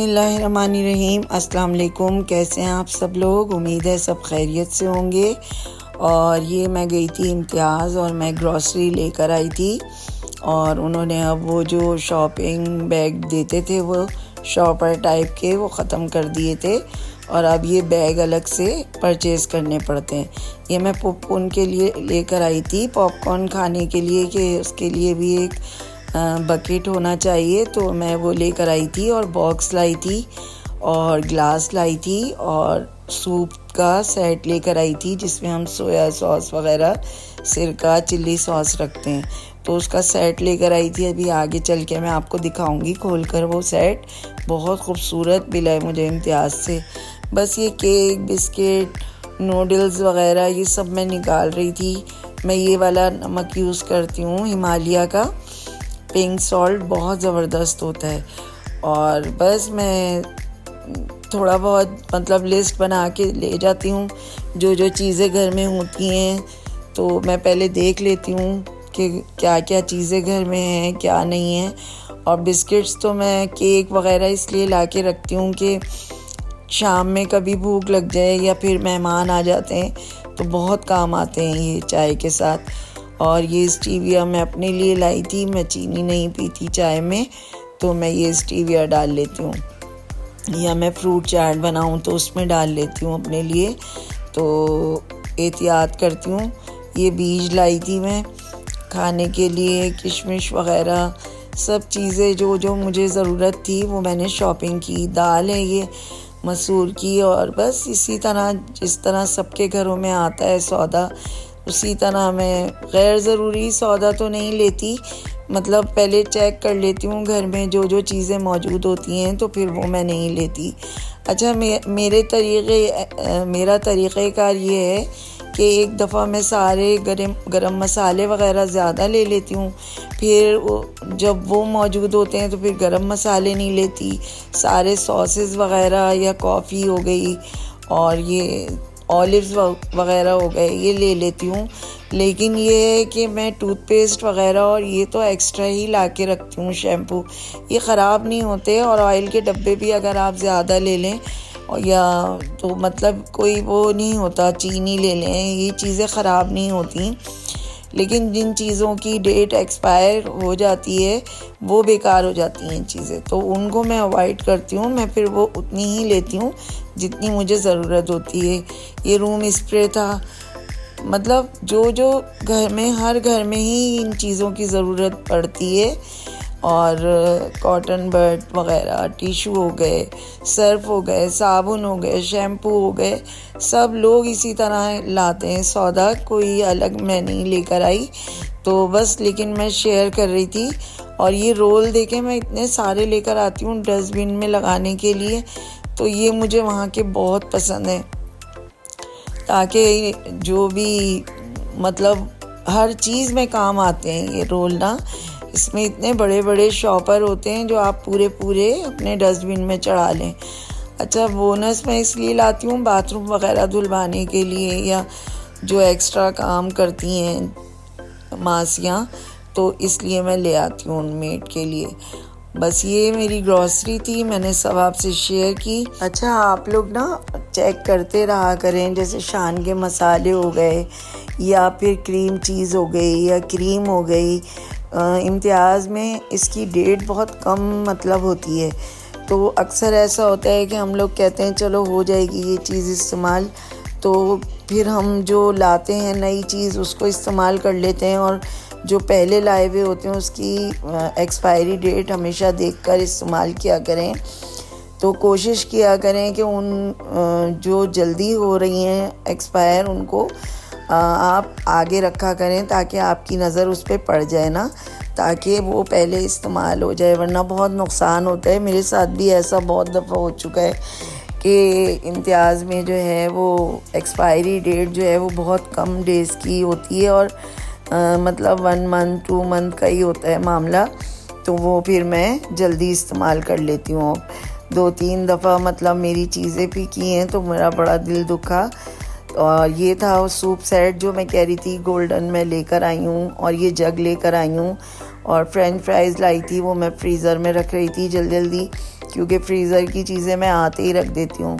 बिस्मिल्लाहिर्रहमानिर्रहीम। अस्सलाम वालेकुम। कैसे हैं आप सब लोग? उम्मीद है सब खैरियत से होंगे। और ये मैं गई थी इम्तियाज़ और मैं ग्रॉसरी लेकर आई थी और उन्होंने अब वो जो शॉपिंग बैग देते थे वो शॉपर टाइप के वो ख़त्म कर दिए थे और अब ये बैग अलग से परचेज़ करने पड़ते हैं। ये मैं पॉपकॉर्न के लिए लेकर आई थी, पॉपकॉर्न खाने के लिए, कि उसके लिए भी एक बकेट होना चाहिए, तो मैं वो लेकर आई थी और बॉक्स लाई थी और ग्लास लाई थी और सूप का सेट लेकर आई थी जिसमें हम सोया सॉस वगैरह, सिरका, चिल्ली सॉस रखते हैं, तो उसका सेट लेकर आई थी। अभी आगे चल के मैं आपको दिखाऊंगी खोलकर वो सेट। बहुत खूबसूरत मिला है मुझे इम्तियाज़ से। बस ये केक, बिस्किट, नूडल्स वगैरह ये सब मैं निकाल रही थी। मैं ये वाला नमक यूज़ करती हूँ, हिमालय का पिंक सॉल्ट, बहुत ज़बरदस्त होता है। और बस मैं थोड़ा बहुत मतलब लिस्ट बना के ले जाती हूँ, जो जो चीज़ें घर में होती हैं तो मैं पहले देख लेती हूँ कि क्या क्या चीज़ें घर में हैं, क्या नहीं है। और बिस्किट्स तो मैं केक वगैरह इसलिए ला के रखती हूँ कि शाम में कभी भूख लग जाए या फिर मेहमान आ जाते हैं तो बहुत काम आते हैं ये चाय के साथ। और ये स्टीविया मैं अपने लिए लाई थी, मैं चीनी नहीं पीती चाय में, तो मैं ये स्टीविया डाल लेती हूँ। या मैं फ्रूट चाट बनाऊँ तो उसमें डाल लेती हूँ अपने लिए, तो एहतियात करती हूँ। ये बीज लाई थी मैं खाने के लिए, किशमिश वगैरह सब चीज़ें जो जो मुझे ज़रूरत थी वो मैंने शॉपिंग की। दाल है ये मसूर की, और बस इसी तरह जिस तरह सबके घरों में आता है सौदा, उसी तरह मैं गैर ज़रूरी सौदा तो नहीं लेती, मतलब पहले चेक कर लेती हूँ घर में जो जो चीज़ें मौजूद होती हैं तो फिर वो मैं नहीं लेती। अच्छा, मेरा तरीक़ेकार ये है कि एक दफ़ा मैं सारे गरम मसाले वगैरह ज़्यादा ले लेती हूँ, फिर जब वो मौजूद होते हैं तो फिर गरम मसाले नहीं लेती। सारे सॉसेस वगैरह या कॉफ़ी हो गई और ये ऑलिव्स वगैरह हो गए ये ले लेती हूँ। लेकिन ये है कि मैं टूथपेस्ट वगैरह और ये तो एक्स्ट्रा ही ला के रखती हूँ। शैम्पू ये ख़राब नहीं होते, और ऑयल के डब्बे भी अगर आप ज़्यादा ले लें या तो मतलब कोई वो नहीं होता, चीनी ले लें, ये चीज़ें ख़राब नहीं होती। लेकिन जिन चीज़ों की डेट एक्सपायर हो जाती है वो बेकार हो जाती हैं चीज़ें, तो उनको मैं अवॉइड करती हूँ। मैं फिर वो उतनी ही लेती हूँ जितनी मुझे ज़रूरत होती है। ये रूम स्प्रे था, मतलब जो जो घर में, हर घर में ही इन चीज़ों की ज़रूरत पड़ती है। और कॉटन बड वगैरह, टिशू हो गए, सर्फ हो गए, साबुन हो गए, शैम्पू हो गए, सब लोग इसी तरह लाते हैं सौदा, कोई अलग मैं नहीं लेकर आई। तो बस, लेकिन मैं शेयर कर रही थी। और ये रोल देखे मैं इतने सारे लेकर आती हूँ डस्टबिन में लगाने के लिए, तो ये मुझे वहाँ के बहुत पसंद है, ताकि जो भी मतलब हर चीज़ में काम आते हैं ये रोल ना। इसमें इतने बड़े बड़े शॉपर होते हैं जो आप पूरे पूरे अपने डस्टबिन में चढ़ा लें। अच्छा, बोनस मैं इसलिए लाती हूँ बाथरूम वगैरह धुलवाने के लिए, या जो एक्स्ट्रा काम करती हैं मासियाँ, तो इसलिए मैं ले आती हूँ उन मेड के लिए। बस ये मेरी ग्रॉसरी थी, मैंने सब आपसे शेयर की। अच्छा, आप लोग ना चेक करते रहा करें, जैसे शान के मसाले हो गए या फिर क्रीम चीज़ हो गई या क्रीम हो गई। इम्तियाज़ में इसकी डेट बहुत कम मतलब होती है, तो अक्सर ऐसा होता है कि हम लोग कहते हैं चलो हो जाएगी ये चीज़ इस्तेमाल, तो फिर हम जो लाते हैं नई चीज़ उसको इस्तेमाल कर लेते हैं, और जो पहले लाए हुए होते हैं उसकी एक्सपायरी डेट हमेशा देखकर इस्तेमाल किया करें। तो कोशिश किया करें कि उन जो जल्दी हो रही हैं एक्सपायर उनको आप आगे रखा करें, ताकि आपकी नज़र उस पर पड़ जाए ना, ताकि वो पहले इस्तेमाल हो जाए, वरना बहुत नुकसान होता है। मेरे साथ भी ऐसा बहुत दफ़ा हो चुका है कि इम्तियाज़ में जो है वो एक्सपायरी डेट जो है वो बहुत कम डेज़ की होती है, और मतलब 1 मंथ 2 मंथ का ही होता है मामला, तो वो फिर मैं जल्दी इस्तेमाल कर लेती हूँ। 2-3 दफ़ा मतलब मेरी चीज़ें भी की हैं तो मेरा बड़ा दिल दुखा। और ये था वो सूप सेट जो मैं कह रही थी, गोल्डन में लेकर आई हूँ, और ये जग लेकर आई हूँ, और फ्रेंच फ्राइज़ लाई थी, वो मैं फ्रीज़र में रख रही थी जल्दी क्योंकि फ्रीज़र की चीज़ें मैं आते ही रख देती हूँ।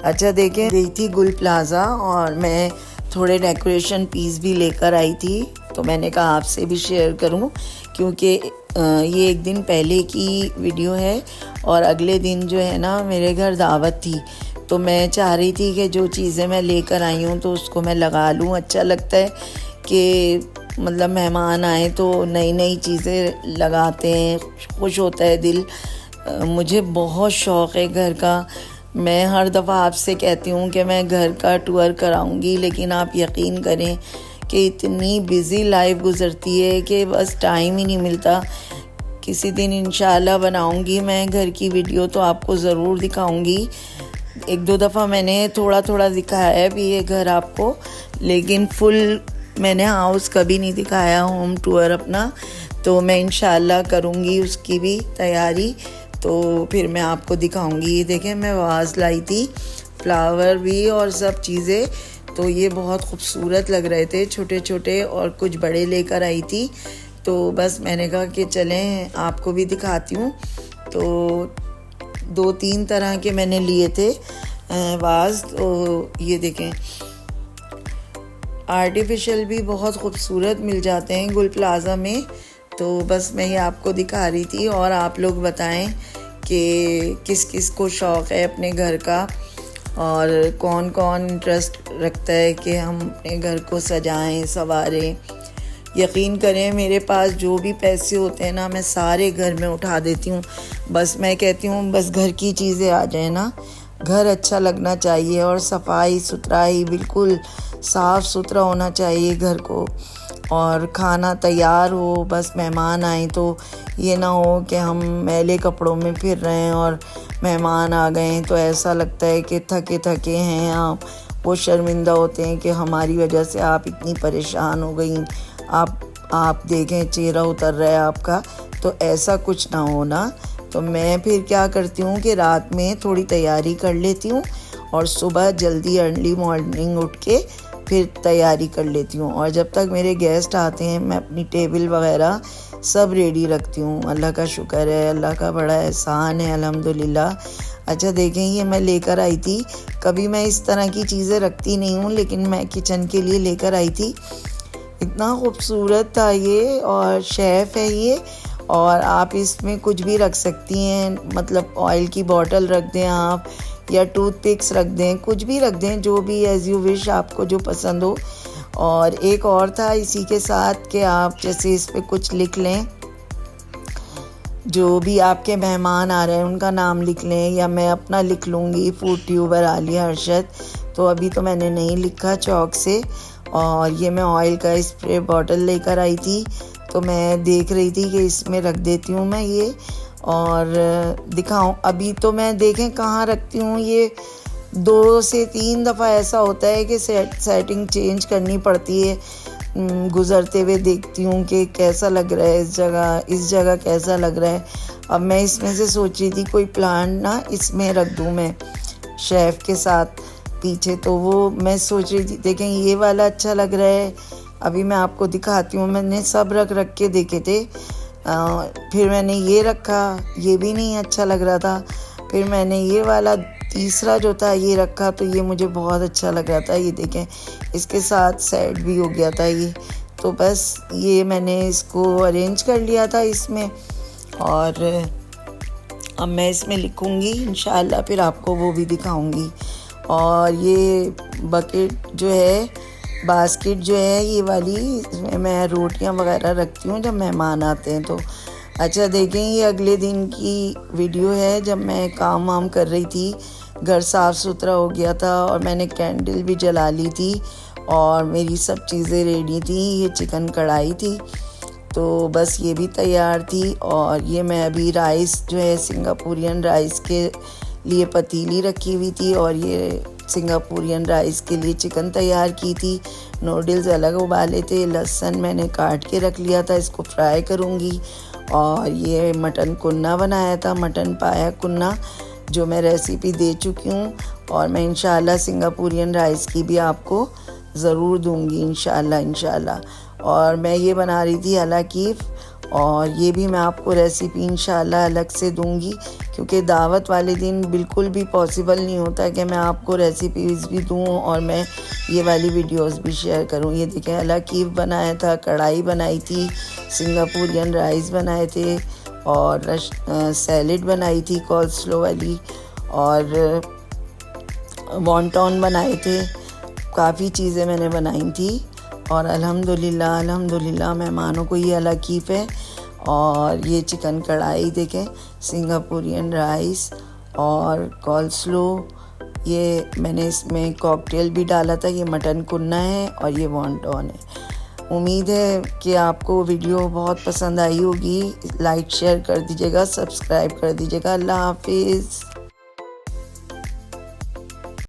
अच्छा देखें, गई थी गुल प्लाज़ा और मैं थोड़े डेकोरेशन पीस भी लेकर आई थी, तो मैंने कहा आपसे भी शेयर करूं क्योंकि ये एक दिन पहले की वीडियो है और अगले दिन जो है ना मेरे घर दावत थी, तो मैं चाह रही थी कि जो चीज़ें मैं लेकर आई हूँ तो उसको मैं लगा लूँ। अच्छा लगता है कि मतलब मेहमान आए तो नई नई चीज़ें लगाते हैं, खुश होता है दिल। मुझे बहुत शौक़ है घर का। मैं हर दफ़ा आपसे कहती हूँ कि मैं घर का टूर कराऊंगी, लेकिन आप यकीन करें कि इतनी बिज़ी लाइफ गुज़रती है कि बस टाइम ही नहीं मिलता। किसी दिन इंशाल्लाह बनाऊंगी मैं घर की वीडियो, तो आपको ज़रूर दिखाऊंगी। एक दो दफ़ा मैंने थोड़ा थोड़ा दिखाया है भी ये घर आपको, लेकिन फुल मैंने हाउस कभी नहीं दिखाया, होम टूर अपना। तो मैं इंशाल्लाह करूँगी उसकी भी तैयारी, तो फिर मैं आपको दिखाऊंगी। ये देखें, मैं वाज़ लाई थी, फ्लावर भी और सब चीज़ें, तो ये बहुत खूबसूरत लग रहे थे, छोटे छोटे, और कुछ बड़े लेकर आई थी। तो बस मैंने कहा कि चलें आपको भी दिखाती हूँ। तो 2-3 तरह के मैंने लिए थे वाज़। तो ये देखें, आर्टिफिशियल भी बहुत खूबसूरत मिल जाते हैं गुल प्लाज़ा में। तो बस मैं ये आपको दिखा रही थी, और आप लोग बताएं कि किस किस को शौक़ है अपने घर का और कौन कौन इंटरेस्ट रखता है कि हम अपने घर को सजाएं संवारें। यकीन करें, मेरे पास जो भी पैसे होते हैं ना, मैं सारे घर में उठा देती हूँ। बस मैं कहती हूँ बस घर की चीज़ें आ जाए ना, घर अच्छा लगना चाहिए और सफाई सुथराई बिल्कुल साफ़ सुथरा होना चाहिए घर को, और खाना तैयार हो। बस मेहमान आए तो ये ना हो कि हम मैले कपड़ों में फिर रहे हैं और मेहमान आ गए तो ऐसा लगता है कि थके थके हैं आप। वो शर्मिंदा होते हैं कि हमारी वजह से आप इतनी परेशान हो गई, आप देखें चेहरा उतर रहा है आपका। तो ऐसा कुछ ना हो ना। तो मैं फिर क्या करती हूँ कि रात में थोड़ी तैयारी कर लेती हूँ और सुबह जल्दी अर्ली मॉर्निंग उठ के फिर तैयारी कर लेती हूँ। और जब तक मेरे गेस्ट आते हैं मैं अपनी टेबल वगैरह सब रेडी रखती हूँ। अल्लाह का शुक्र है, अल्लाह का बड़ा एहसान है, अल्हम्दुलिल्लाह। अच्छा देखें, ये मैं लेकर आई थी, कभी मैं इस तरह की चीज़ें रखती नहीं हूँ, लेकिन मैं किचन के लिए लेकर आई थी। इतना खूबसूरत था ये, और शेफ़ है ये, और आप इसमें कुछ भी रख सकती हैं। मतलब ऑयल की बोतल रख दें आप, या टूथपिक्स रख दें, कुछ भी रख दें, जो भी एज़ यू विश, आपको जो पसंद हो। और एक और था इसी के साथ कि आप जैसे इस पे कुछ लिख लें, जो भी आपके मेहमान आ रहे हैं उनका नाम लिख लें, या मैं अपना लिख लूँगी, फूड ट्यूबर आलिया अरशद। तो अभी तो मैंने नहीं लिखा चौक से। और ये मैं ऑयल का स्प्रे बॉटल लेकर आई थी, तो मैं देख रही थी कि इसमें रख देती हूँ मैं ये, और दिखाऊं। अभी तो मैं देखें कहाँ रखती हूँ, ये 2 से 3 दफ़ा ऐसा होता है कि सेटिंग चेंज करनी पड़ती है। गुज़रते हुए देखती हूँ कि कैसा लग रहा है इस जगह कैसा लग रहा है। अब मैं इसमें से सोच रही थी कोई प्लांट ना इसमें रख दूँ मैं शेफ़ के साथ पीछे, तो वो मैं सोच रही थी। देखें, ये वाला अच्छा लग रहा है, अभी मैं आपको दिखाती हूँ। मैंने सब रख के देखे थे, फिर मैंने ये रखा, ये भी नहीं अच्छा लग रहा था। फिर मैंने ये वाला तीसरा जो था ये रखा, तो ये मुझे बहुत अच्छा लग रहा था। ये देखें, इसके साथ सेट भी हो गया था ये। तो बस ये मैंने इसको अरेंज कर लिया था इसमें, और अब मैं इसमें लिखूँगी इंशाल्लाह, फिर आपको वो भी दिखाऊँगी। और ये बकेट जो है, बास्केट जो है ये वाली, इसमें मैं रोटियां वगैरह रखती हूँ जब मेहमान आते हैं तो। अच्छा देखें, ये अगले दिन की वीडियो है, जब मैं काम वाम कर रही थी, घर साफ़ सुथरा हो गया था और मैंने कैंडल भी जला ली थी और मेरी सब चीज़ें रेडी थी। ये चिकन कढ़ाई थी, तो बस ये भी तैयार थी। और ये मैं अभी राइस जो है, सिंगापुरियन राइस के लिए पतीली रखी हुई थी, और ये सिंगापुरियन राइस के लिए चिकन तैयार की थी। नूडल्स अलग उबाले थे, लहसुन मैंने काट के रख लिया था, इसको फ्राई करूँगी। और ये मटन कुन्ना बनाया था, मटन पाया कुन्ना, जो मैं रेसिपी दे चुकी हूँ। और मैं इंशाल्लाह सिंगापुरियन राइस की भी आपको ज़रूर दूँगी इंशाल्लाह। और मैं ये बना रही थी हला कीफ़, और ये भी मैं आपको रेसिपी इंशाल्लाह अलग से दूंगी, क्योंकि दावत वाले दिन बिल्कुल भी पॉसिबल नहीं होता कि मैं आपको रेसिपीज़ भी दूं और मैं ये वाली वीडियोस भी शेयर करूं। ये देखें, अलाकीफ बनाया था, कढ़ाई बनाई थी, सिंगापुरियन राइस बनाए थे और सैलेड बनाई थी कॉल्स्लो वाली, और वॉन्टॉन बनाए थे। काफ़ी चीज़ें मैंने बनाई थी और अल्हम्दुलिल्लाह मेहमानों को ये अलाकीफ है। और ये चिकन कढ़ाई देखें, सिंगापुरियन राइस और कॉल्स्लो, ये मैंने इसमें कॉकटेल भी डाला था। ये मटन कुन्ना है और ये वॉन्टॉन है। उम्मीद है कि आपको वीडियो बहुत पसंद आई होगी। लाइक शेयर कर दीजिएगा, सब्सक्राइब कर दीजिएगा। अल्लाह हाफिज़।